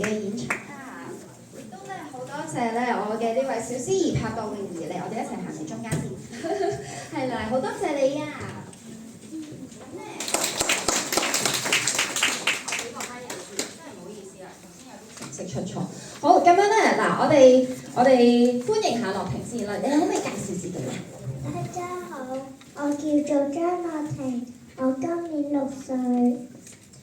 嘅演出啊！亦都咧好多謝咧我嘅呢位小司儀拍檔泳兒嚟，我哋一齊行嚟中間先。係啦，好多謝你啊！咁咧，我俾個咪人先，真係唔好意思啦，頭先有啲程式出錯。好，咁樣咧嗱，我哋歡迎下樂婷先啦，你可唔可以介紹自己啊？大家好，我叫做張樂婷，我今年6歲。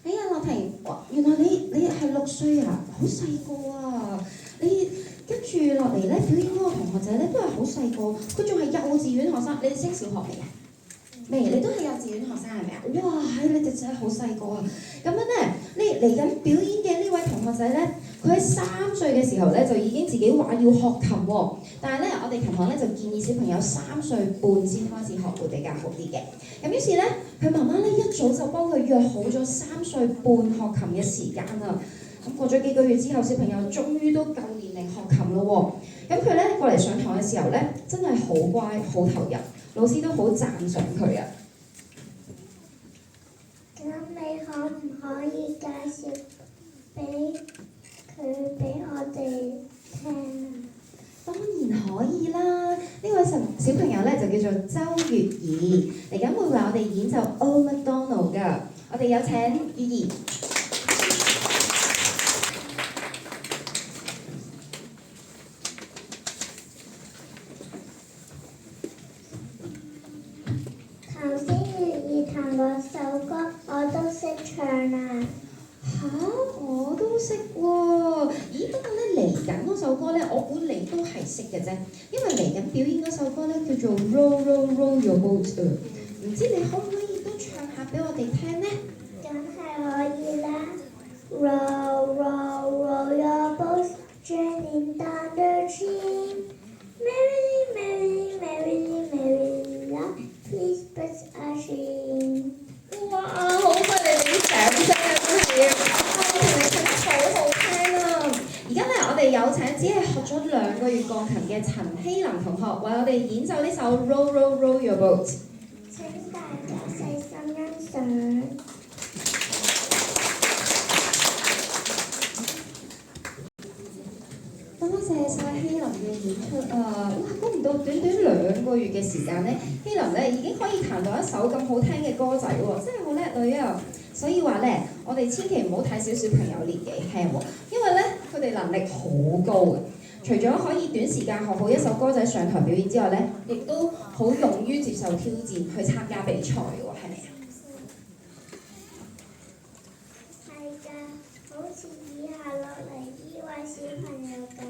哎呀，樂婷，哇，原來你係6歲啊，好細個啊！你跟住落嚟咧，表演嗰個同學仔咧都係好細個，佢仲係幼稚園學生。你哋升小學未啊？未，你都係幼稚園學生係咪啊？哇，你哋真係好細個啊！咁樣咧，你嚟緊表演嘅呢位同學仔咧，佢喺3歲嘅時候咧就已經自己話要學琴喎。但係咧，我哋琴行咧就建議小朋友3歲半先開始學會比較好啲嘅。咁於是咧，佢媽媽咧一早就幫佢約好咗3歲半學琴嘅時間啦。咁過咗幾個月之後，小朋友終於都夠年齡學琴咯喎。咁佢咧過嚟上堂嘅時候咧，真係好乖，好投入，老師都好讚賞佢啊。咁你可唔可以介紹俾我哋聽啊？當然可以啦！呢位小朋友咧就叫做周月兒，嚟緊會為我哋演奏 Old MacDonald 㗎。我哋有請月兒。頭先月兒彈嗰首歌，我都識唱啊！嚇，我都識喎！咦，不過咧嚟緊嗰首歌咧，我估你都係識嘅啫，因為嚟緊表演嗰首歌咧叫做 Row Row Row Your Boat，唔知你可唔可以都唱下俾我哋聽呢？梗係可以啦 ！Row row row your boat, draining down the stream. Merrily, merrily, merrily, merrily, love, please but a stream. 哇！好犀利，你啲掌聲啊，真係你唱得好好聽啊！而家咧，我哋有請只係學咗2個月鋼琴嘅陳希琳同學，為我哋演奏呢首 Row Row Row Your Boat。請大家細心欣賞。多謝晒希琳嘅演出啊！哇，估唔到短短2個月嘅時間咧，希琳咧已經可以彈到一首咁好聽嘅歌仔喎，真係好叻女啊！所以話咧，我哋千祈唔好睇小小朋友年紀輕喎，因為咧佢哋能力好高嘅。除咗可以短時間學好一首歌仔上台表演之外咧，亦都好勇於接受挑戰去參加比賽嘅喎，係咪啊？係㗎，好似以下落嚟呢位小朋友㗎。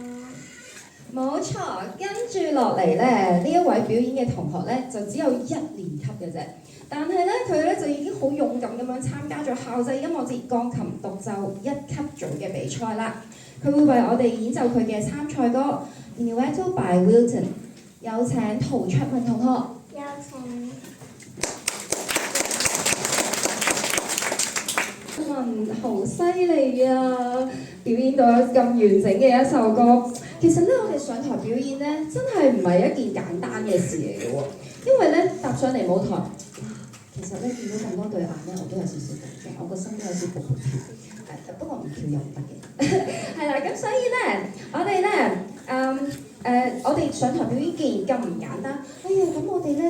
冇錯，跟住落嚟咧，呢一位表演嘅同學咧就只有1年級嘅啫，但係咧佢咧就已經好勇敢咁樣參加咗校際音樂節鋼琴獨奏1級組嘅比賽啦。佢會為我哋演奏佢嘅參賽歌《Minuetto by Wilton》，有請陶卓文同學。有請。文好犀利啊！表演到咁完整嘅一首歌。其實咧，我哋上台表演咧，真係唔係一件簡單嘅事嚟嘅喎。因為咧，踏上嚟舞台，其實咧見到咁多對眼咧，我都有少少緊張，我個心都有少少跳。不過唔跳又唔得嘅。係啦，咁所以咧，我哋咧，我哋上台表演既然咁唔簡單，哎呀，咁我哋咧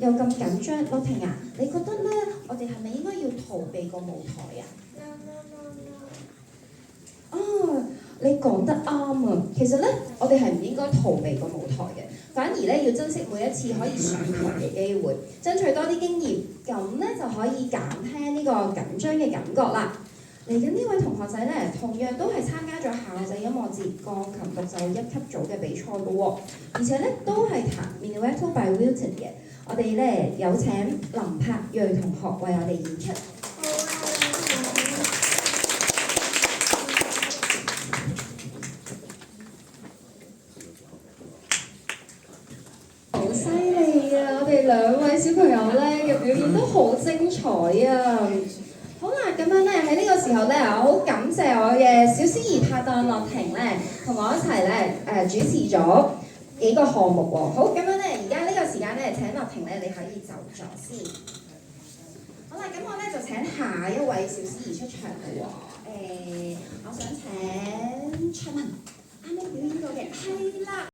又咁緊張，樂婷啊，你覺得咧，我哋係咪應該要逃避個舞台啊？ No, no, no, no. 啊，你講得啱啊！其實咧，我哋係唔應該逃避個舞台嘅，反而咧要珍惜每一次可以上台嘅機會，爭取多啲經驗，咁咧就可以減輕呢個緊張嘅感覺啦。嚟緊呢位同學仔咧，同樣都係參加咗校際音樂節鋼琴獨奏1級組嘅比賽嘅喎，而且咧都係彈 Minuetto by Wilton 嘅。我哋咧有請林柏睿同學為我哋演出。好犀利啊！我哋2位小朋友咧嘅表演都好精彩啊！好啦，咁樣咧喺呢個時候咧，我好感謝我嘅小司儀拍檔樂婷咧，同我一齊咧主持咗幾個項目喎。好，咁樣咧，而家呢個時間咧，請樂婷咧，你可以就座先。好啦，咁我咧就請下一位小司儀出場啦喎。我想請卓文啱啱表演過嘅係啦。